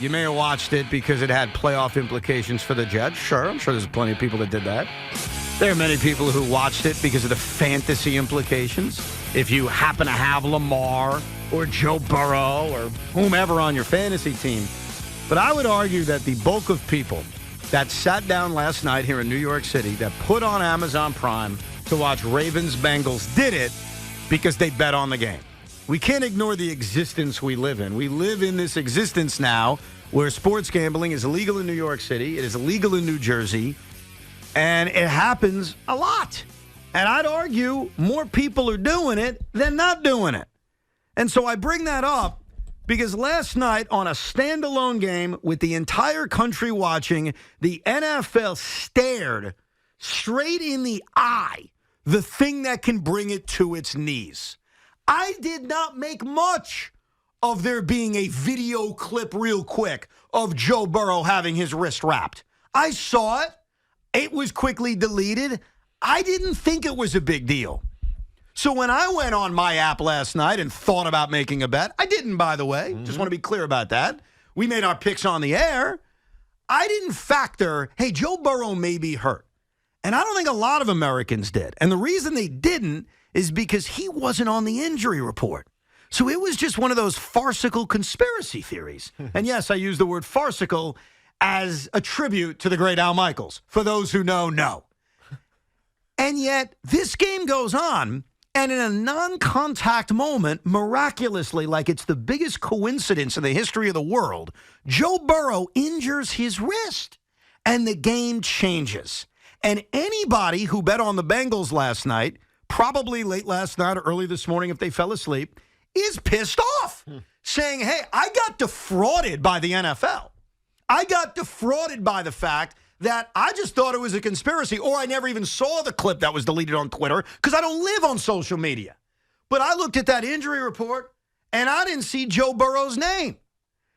You may have watched it because it had playoff implications for the Jets. Sure, I'm sure there's plenty of people that did that. There are many people who watched it because of the fantasy implications. If you happen to have Lamar or Joe Burrow or whomever on your fantasy team. But I would argue that the bulk of people that sat down last night here in New York City that put on Amazon Prime to watch Ravens-Bengals did it because they bet on the game. We can't ignore the existence we live in. We live in this existence now where sports gambling is illegal in New York City. It is illegal in New Jersey. And it happens a lot. And I'd argue more people are doing it than not doing it. And so I bring that up because last night on a standalone game with the entire country watching, the NFL stared straight in the eye the thing that can bring it to its knees. I did not make much of there being a video clip real quick of Joe Burrow having his wrist wrapped. I saw it. It was quickly deleted. I didn't think it was a big deal. So when I went on my app last night and thought about making a bet, I didn't, by the way. Just want to be clear about that. We made our picks on the air. I didn't factor, hey, Joe Burrow may be hurt. And I don't think a lot of Americans did. And the reason they didn't is because he wasn't on the injury report. So it was just one of those farcical conspiracy theories. And yes, I use the word farcical as a tribute to the great Al Michaels. For those who know. And yet, this game goes on, and in a non-contact moment, miraculously, like it's the biggest coincidence in the history of the world, Joe Burrow injures his wrist, and the game changes. And anybody who bet on the Bengals last night, probably late last night or early this morning if they fell asleep, is pissed off, saying, hey, I got defrauded by the NFL. I got defrauded by the fact that I just thought it was a conspiracy, or I never even saw the clip that was deleted on Twitter because I don't live on social media. But I looked at that injury report, and I didn't see Joe Burrow's name.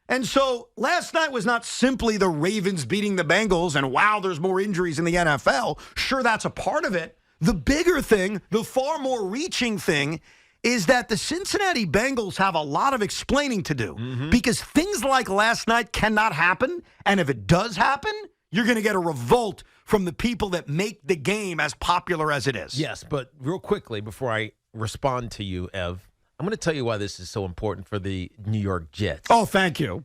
And so last night was not simply the Ravens beating the Bengals, and wow, there's more injuries in the NFL. Sure, that's a part of it. The bigger thing, the far more reaching thing, is that the Cincinnati Bengals have a lot of explaining to do because things like last night cannot happen. And if it does happen, you're going to get a revolt from the people that make the game as popular as it is. Yes, but real quickly before I respond to you, Ev, I'm going to tell you why this is so important for the New York Jets. Oh, thank you.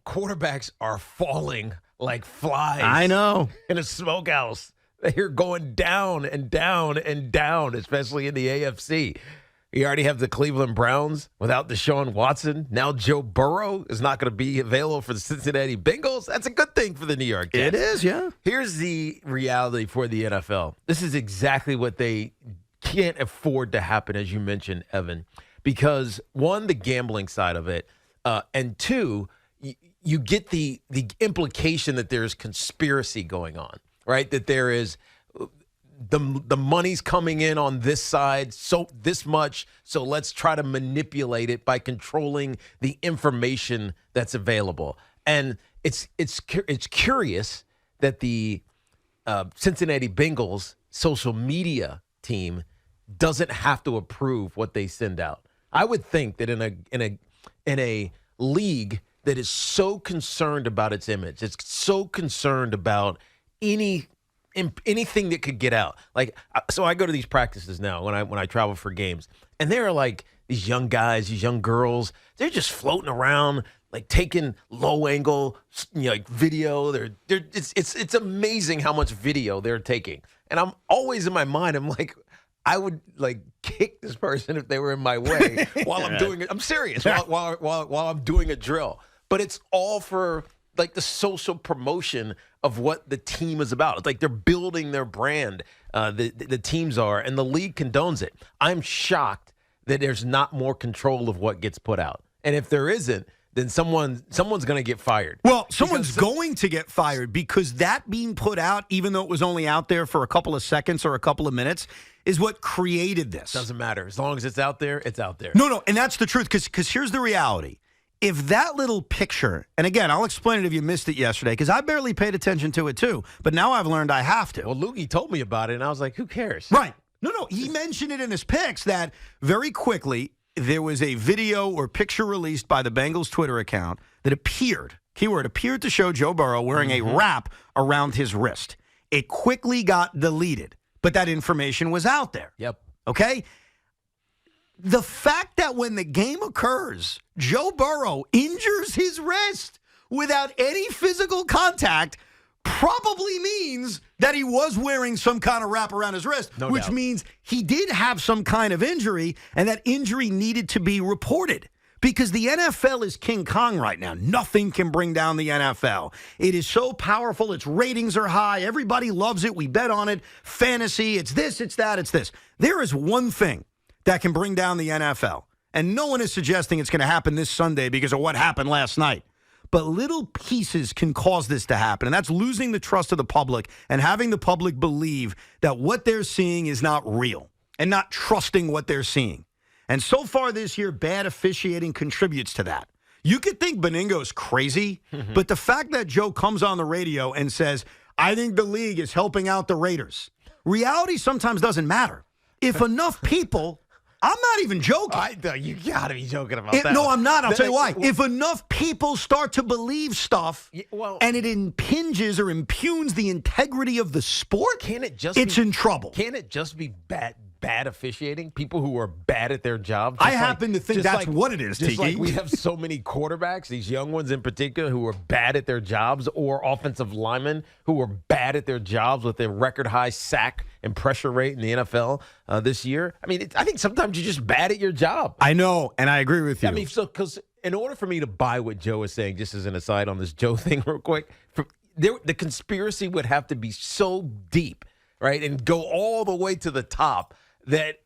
Quarterbacks are falling like flies. I know. In a smokehouse. They're going down and down and down, especially in the AFC. You already have the Cleveland Browns without Deshaun Watson. Now Joe Burrow is not going to be available for the Cincinnati Bengals. That's a good thing for the New York Jets. It is, yeah. Here's the reality for the NFL. This is exactly what they can't afford to happen, as you mentioned, Evan, because, one, the gambling side of it, and two, you get the implication that there's conspiracy going on. Right, that there is the money's coming in on this side, so this much, so let's try to manipulate it by controlling the information that's available. And it's curious that the Cincinnati Bengals social media team doesn't have to approve what they send out. I would think that in a league that is so concerned about its image, it's so concerned about anything that could get out. Like, so I go to these practices now when I travel for games, and there are like these young guys, these young girls, they're just floating around, like taking low angle, like video. It's amazing how much video they're taking. And I'm always in my mind, I'm like, I would like kick this person if they were in my way while I'm doing it. I'm serious, while I'm doing a drill. But it's all for like the social promotion of what the team is about. It's like they're building their brand, the teams are, and the league condones it. I'm shocked that there's not more control of what gets put out. And if there isn't, then someone's going to get fired. Well, someone's going to get fired because that being put out, even though it was only out there for a couple of seconds or a couple of minutes, is what created this. Doesn't matter. As long as it's out there, it's out there. No, and that's the truth because here's the reality. If that little picture, and again, I'll explain it if you missed it yesterday, because I barely paid attention to it too, but now I've learned I have to. Well, Lukey told me about it, and I was like, who cares? Right. No, he mentioned it in his picks that very quickly, there was a video or picture released by the Bengals Twitter account that appeared to show Joe Burrow wearing a wrap around his wrist. It quickly got deleted, but that information was out there. Yep. Okay? The fact that when the game occurs, Joe Burrow injures his wrist without any physical contact probably means that he was wearing some kind of wrap around his wrist, which means he did have some kind of injury, and that injury needed to be reported. Because the NFL is King Kong right now. Nothing can bring down the NFL. It is so powerful. Its ratings are high. Everybody loves it. We bet on it. Fantasy, it's this, it's that, it's this. There is one thing that can bring down the NFL, and no one is suggesting it's going to happen this Sunday because of what happened last night. But little pieces can cause this to happen, and that's losing the trust of the public and having the public believe that what they're seeing is not real and not trusting what they're seeing. And so far this year, bad officiating contributes to that. You could think Beningo's crazy, but the fact that Joe comes on the radio and says, I think the league is helping out the Raiders. Reality sometimes doesn't matter. If enough people... I'm not even joking. You got to be joking about that. No, I'm not. I'll tell you why. If enough people start to believe stuff and it impinges or impugns the integrity of the sport, it's in trouble. Can't it just be bad officiating? People who are bad at their job? I happen to think that's what it is, Just Tiki. like we have so many quarterbacks, these young ones in particular, who are bad at their jobs, or offensive linemen who are bad at their jobs with their record-high sack and pressure rate in the NFL this year. I mean, I think sometimes you're just bad at your job. I know, and I agree with you. I mean, because in order for me to buy what Joe is saying, just as an aside on this Joe thing real quick, the conspiracy would have to be so deep, right, and go all the way to the top that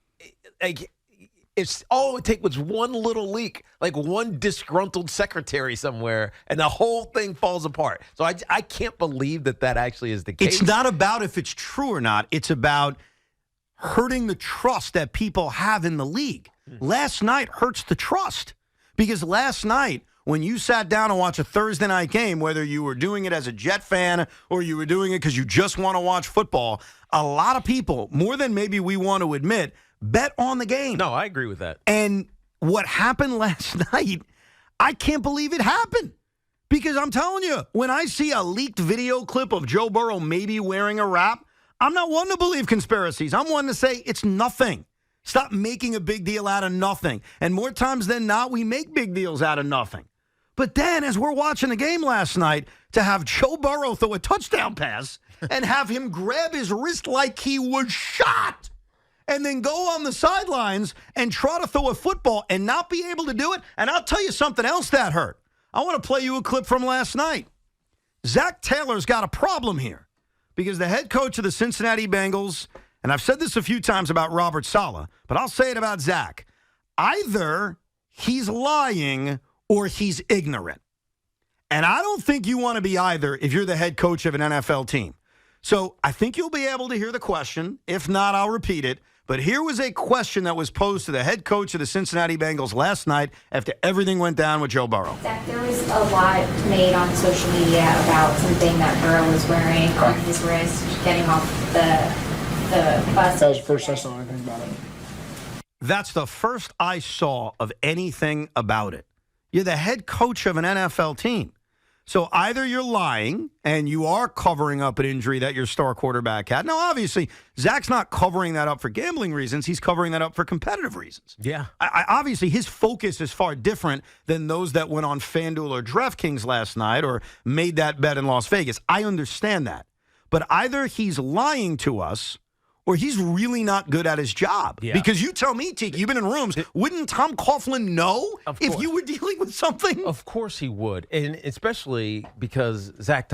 it's all it would take was one little leak, like one disgruntled secretary somewhere, and the whole thing falls apart. So I can't believe that actually is the case. It's not about if it's true or not. It's about hurting the trust that people have in the league. Last night hurts the trust because last night when you sat down and watched a Thursday night game, whether you were doing it as a Jet fan or you were doing it because you just want to watch football, a lot of people, more than maybe we want to admit, bet on the game. No, I agree with that. And what happened last night, I can't believe it happened. Because I'm telling you, when I see a leaked video clip of Joe Burrow maybe wearing a wrap, I'm not one to believe conspiracies. I'm one to say it's nothing. Stop making a big deal out of nothing. And more times than not, we make big deals out of nothing. But then, as we're watching the game last night, to have Joe Burrow throw a touchdown pass and have him grab his wrist like he was shot and then go on the sidelines and try to throw a football and not be able to do it. And I'll tell you something else that hurt. I want to play you a clip from last night. Zach Taylor's got a problem here because the head coach of the Cincinnati Bengals, and I've said this a few times about Robert Saleh, but I'll say it about Zach. Either he's lying or he's ignorant. And I don't think you want to be either if you're the head coach of an NFL team. So I think you'll be able to hear the question. If not, I'll repeat it. But here was a question that was posed to the head coach of the Cincinnati Bengals last night after everything went down with Joe Burrow. Zach, there was a lot made on social media about something that Burrow was wearing on his wrist, getting off the bus. That was the first I saw anything about it. That's the first I saw of anything about it. You're the head coach of an NFL team. So either you're lying and you are covering up an injury that your star quarterback had. Now, obviously, Zach's not covering that up for gambling reasons. He's covering that up for competitive reasons. Yeah. Obviously, his focus is far different than those that went on FanDuel or DraftKings last night or made that bet in Las Vegas. I understand that. But either he's lying to us or he's really not good at his job. Yeah. Because you tell me, Tiki, you've been in rooms. Wouldn't Tom Coughlin know if you were dealing with something? Of course he would, and especially because Zach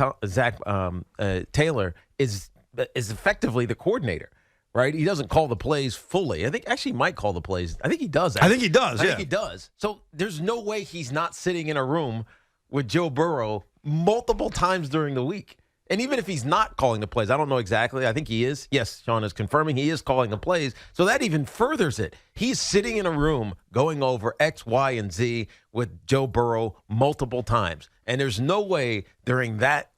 Taylor is effectively the coordinator, right? He doesn't call the plays fully. I think actually he might call the plays. I think he does. I think he does. I think he does. So there's no way he's not sitting in a room with Joe Burrow multiple times during the week. And even if he's not calling the plays, I don't know exactly. I think he is. Yes, Sean is confirming he is calling the plays. So that even furthers it. He's sitting in a room going over X, Y, and Z with Joe Burrow multiple times. And there's no way during that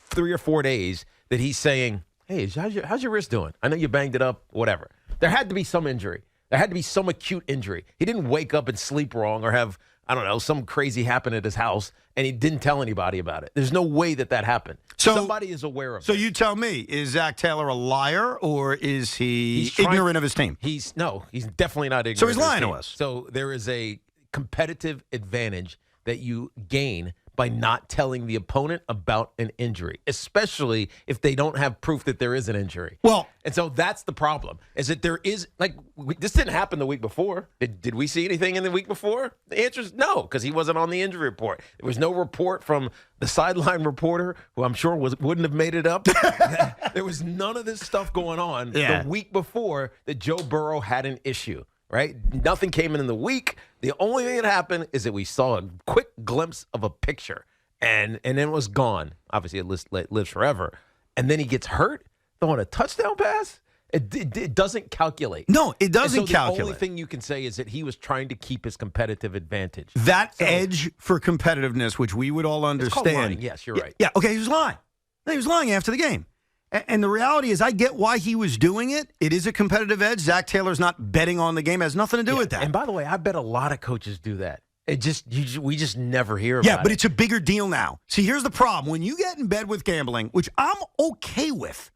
3 or 4 days that he's saying, hey, how's your wrist doing? I know you banged it up, whatever. There had to be some injury. There had to be some acute injury. He didn't wake up and sleep wrong or have, I don't know, some crazy happen at his house, and he didn't tell anybody about it. There's no way that happened. So, somebody is aware of it. So you tell me, is Zach Taylor a liar, or is he ignorant of his team? He's definitely not ignorant. So he's lying to us. So there is a competitive advantage that you gain by not telling the opponent about an injury, especially if they don't have proof that there is an injury. Well, and so that's the problem, is that there is, this didn't happen the week before. Did we see anything in the week before? The answer is no, because he wasn't on the injury report. There was no report from the sideline reporter, who I'm sure wouldn't have made it up. There was none of this stuff going on the week before that Joe Burrow had an issue. Right? Nothing came in the week. The only thing that happened is that we saw a quick glimpse of a picture, and then it was gone. Obviously, it lives forever. And then he gets hurt, throwing a touchdown pass. It doesn't calculate. No, it doesn't calculate. The only thing you can say is that he was trying to keep his competitive advantage. That edge for competitiveness, which we would all understand. It's called lying. Yes, you're right. Yeah, okay, he was lying. He was lying after the game. And the reality is, I get why he was doing it. It is a competitive edge. Zach Taylor's not betting on the game. It has nothing to do with that. And by the way, I bet a lot of coaches do that. We just never hear about it. Yeah, but it's a bigger deal now. See, here's the problem. When you get in bed with gambling, which I'm okay with,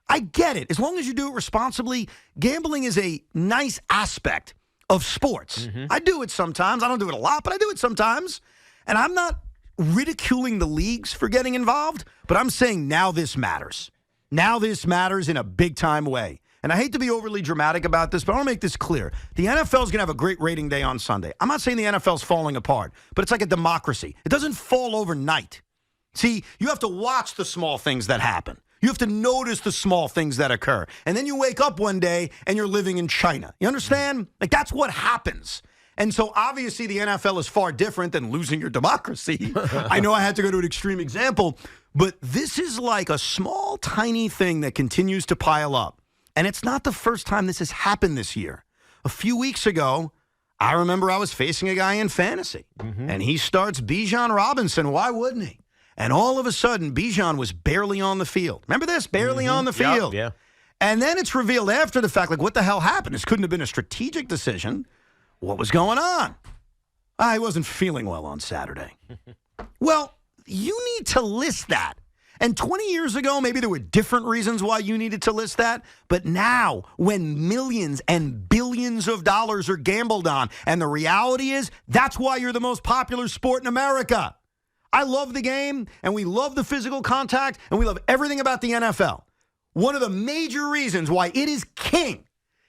I get it. As long as you do it responsibly, gambling is a nice aspect of sports. Mm-hmm. I do it sometimes. I don't do it a lot, but I do it sometimes. And I'm not ridiculing the leagues for getting involved, but I'm saying now this matters. Now this matters in a big-time way. And I hate to be overly dramatic about this, but I want to make this clear. The NFL is going to have a great rating day on Sunday. I'm not saying the NFL is falling apart, but it's like a democracy. It doesn't fall overnight. See, you have to watch the small things that happen. You have to notice the small things that occur. And then you wake up one day and you're living in China. You understand? Like, that's what happens. And so, obviously, the NFL is far different than losing your democracy. I know I had to go to an extreme example, but this is like a small, tiny thing that continues to pile up. And it's not the first time this has happened this year. A few weeks ago, I remember I was facing a guy in fantasy, and he starts Bijan Robinson. Why wouldn't he? And all of a sudden, Bijan was barely on the field. Remember this? Barely on the field. Yeah. And then it's revealed after the fact, like, what the hell happened? This couldn't have been a strategic decision. What was going on? I wasn't feeling well on Saturday. Well, you need to list that. And 20 years ago, maybe there were different reasons why you needed to list that. But now, when millions and billions of dollars are gambled on, and the reality is that's why you're the most popular sport in America. I love the game, and we love the physical contact, and we love everything about the NFL. One of the major reasons why it is king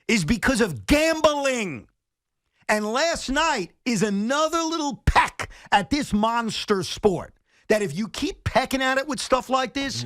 is because of gambling. And last night is another little peck at this monster sport. That if you keep pecking at it with stuff like this,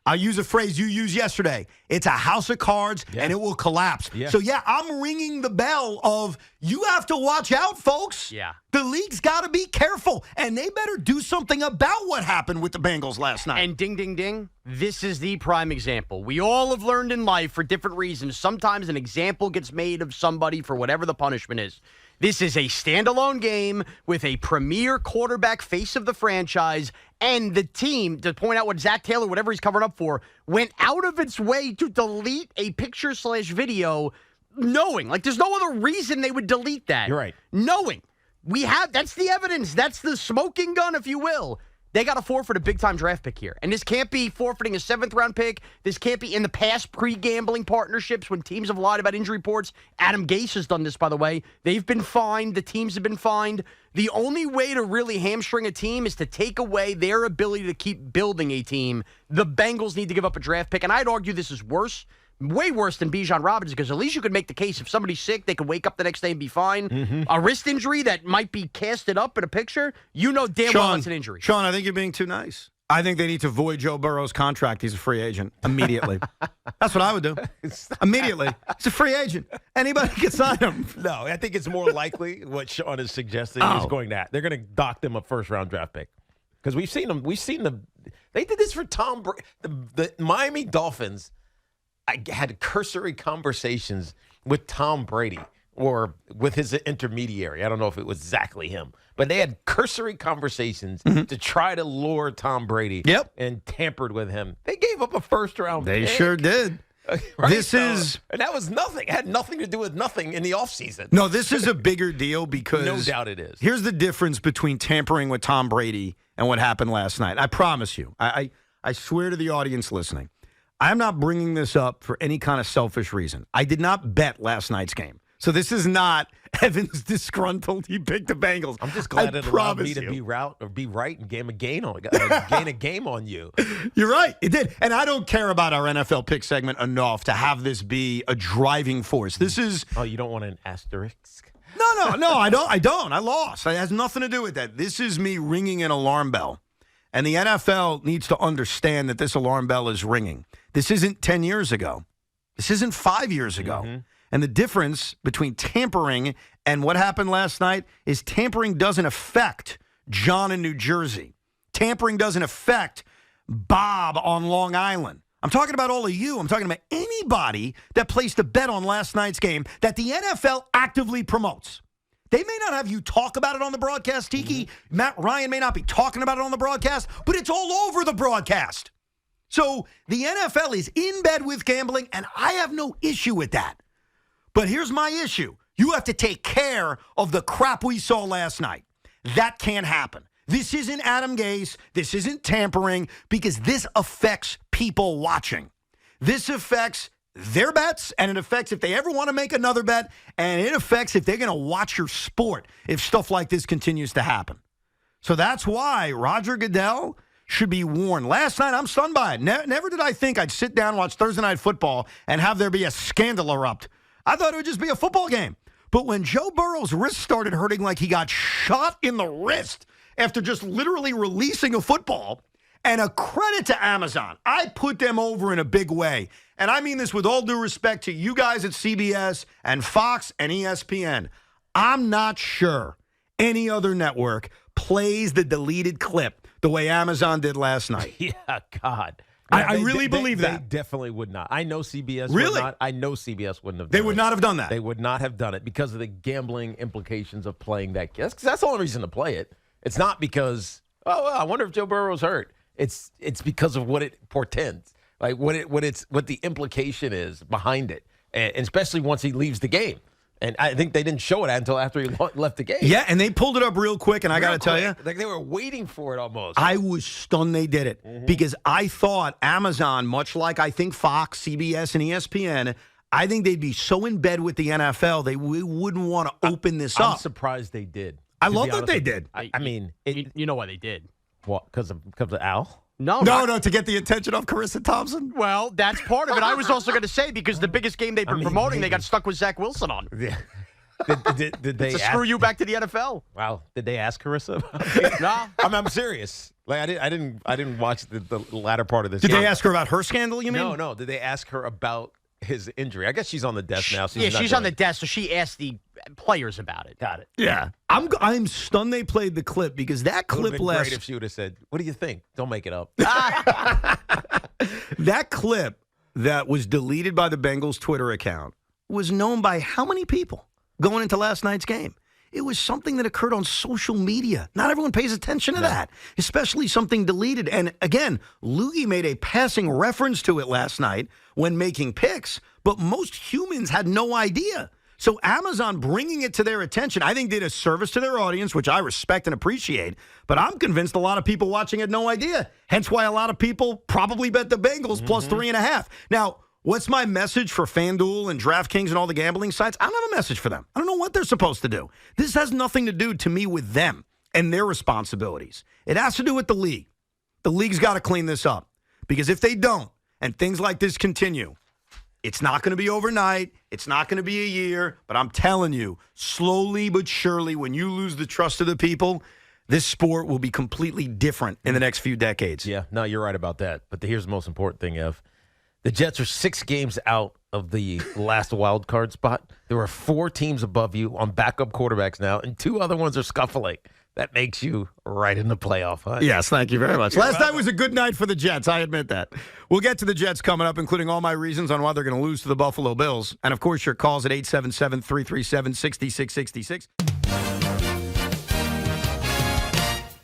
I'll use a phrase you used yesterday. It's a house of cards, and it will collapse. Yeah. So, I'm ringing the bell of you have to watch out, folks. Yeah. The league's got to be careful, and they better do something about what happened with the Bengals last night. And ding, ding, ding, this is the prime example. We all have learned in life for different reasons. Sometimes an example gets made of somebody for whatever the punishment is. This is a standalone game with a premier quarterback, face of the franchise, and the team, to point out what Zach Taylor, whatever he's covering up for, went out of its way to delete a picture/video knowing. Like, there's no other reason they would delete that. You're right. Knowing. That's the evidence. That's the smoking gun, if you will. They got to forfeit a big-time draft pick here. And this can't be forfeiting a seventh-round pick. This can't be in the past pre-gambling partnerships when teams have lied about injury reports. Adam Gase has done this, by the way. They've been fined. The teams have been fined. The only way to really hamstring a team is to take away their ability to keep building a team. The Bengals need to give up a draft pick. And I'd argue this is worse. Way worse than Bijan Robinson, because at least you could make the case if somebody's sick, they could wake up the next day and be fine. A wrist injury that might be casted up in a picture, you know damn well it's an injury. Sean, I think you're being too nice. I think they need to void Joe Burrow's contract. He's a free agent immediately. That's what I would do. Immediately. He's a free agent. Anybody can sign him. No, I think it's more likely what Sean is suggesting is going to. They're going to dock them a first-round draft pick. Because we've seen them. They did this for Tom Brady. The Miami Dolphins. I had cursory conversations with Tom Brady or with his intermediary. I don't know if it was exactly him, but they had cursory conversations to try to lure Tom Brady and tampered with him. They gave up a first-round pick. They sure did. Right? This is and that was nothing. It had nothing to do with nothing in the offseason. no. This is a bigger deal because No doubt it is. Here's the difference between tampering with Tom Brady and what happened last night. I promise you. I swear to the audience listening, I'm not bringing this up for any kind of selfish reason. I did not bet last night's game. So this is not Evan's disgruntled. He picked the Bengals. I'm just glad it allowed me to you. be right and gain a game on you. You're right. It did. And I don't care about our NFL pick segment enough to have this be a driving force. This is. Oh, you don't want an asterisk? No, I don't. I lost. It has nothing to do with that. This is me ringing an alarm bell. And the NFL needs to understand that this alarm bell is ringing. This isn't 10 years ago. This isn't 5 years ago. Mm-hmm. And the difference between tampering and what happened last night is tampering doesn't affect John in New Jersey. Tampering doesn't affect Bob on Long Island. I'm talking about all of you. I'm talking about anybody that placed a bet on last night's game that the NFL actively promotes. They may not have you talk about it on the broadcast, Tiki. Mm-hmm. Matt Ryan may not be talking about it on the broadcast, but it's all over the broadcast. So the NFL is in bed with gambling, and I have no issue with that. But here's my issue. You have to take care of the crap we saw last night. That can't happen. This isn't Adam Gase. This isn't tampering because this affects people watching. This affects their bets, and it affects if they ever want to make another bet, and it affects if they're going to watch your sport if stuff like this continues to happen. So that's why Roger Goodell should be warned. Last night, I'm stunned by it. Never did I think I'd sit down and watch Thursday Night Football and have there be a scandal erupt. I thought it would just be a football game. But when Joe Burrow's wrist started hurting like he got shot in the wrist after just literally releasing a football, and a credit to Amazon, I put them over in a big way. And I mean this with all due respect to you guys at CBS and Fox and ESPN. I'm not sure any other network plays the deleted clip the way Amazon did last night. Yeah, God. I really believe that. They definitely would not. I know CBS really? would not. I know CBS wouldn't have done it. They would not have done that. They would not have done it because of the gambling implications of playing that. That's the only reason to play it. It's not because, oh, well, I wonder if Joe Burrow's hurt. It's because of what it portends, like what the implication is behind it, and especially once he leaves the game. And I think they didn't show it until after he left the game. Yeah, and they pulled it up real quick, and I got to tell you. Like they were waiting for it almost. I was stunned they did it because I thought Amazon, much like I think Fox, CBS, and ESPN, I think they'd be so in bed with the NFL, they wouldn't want to open this up. I'm surprised they did. I love that they did. I mean, you know why they did. What, because of Al? No, to get the attention of Carissa Thompson. Well, that's part of it. I was also going to say because the biggest game they've been promoting, they got stuck with Zach Wilson on. Yeah. Did they screw you back to the NFL? Wow. Did they ask Carissa? No, I'm serious. Like I didn't watch the latter part of this. Did they ask her about her scandal? You mean? No. Did they ask her about his injury? I guess she's on the desk now. She's on the desk, so she asked the players about it. Got it. Yeah. I'm stunned they played the clip because that clip last. Great if she would have said, "What do you think? Don't make it up." That clip that was deleted by the Bengals Twitter account was known by how many people going into last night's game? It was something that occurred on social media. Not everyone pays attention to that, especially something deleted. And again, Loogie made a passing reference to it last night when making picks, but most humans had no idea. So Amazon bringing it to their attention, I think did a service to their audience, which I respect and appreciate. But I'm convinced a lot of people watching had no idea. Hence why a lot of people probably bet the Bengals plus 3.5. Now, what's my message for FanDuel and DraftKings and all the gambling sites? I don't have a message for them. I don't know what they're supposed to do. This has nothing to do to me with them and their responsibilities. It has to do with the league. The league's got to clean this up. Because if they don't, and things like this continue, it's not going to be overnight. It's not going to be a year. But I'm telling you, slowly but surely, when you lose the trust of the people, this sport will be completely different in the next few decades. Yeah, no, you're right about that. But here's the most important thing, Ev. The Jets are 6 games out of the last wild card spot. There are 4 teams above you on backup quarterbacks now, and 2 other ones are scuffling. That makes you right in the playoff hunt. Yes, thank you very much. Last night was a good night for the Jets. I admit that. We'll get to the Jets coming up, including all my reasons on why they're going to lose to the Buffalo Bills. And, of course, your calls at 877-337-6666.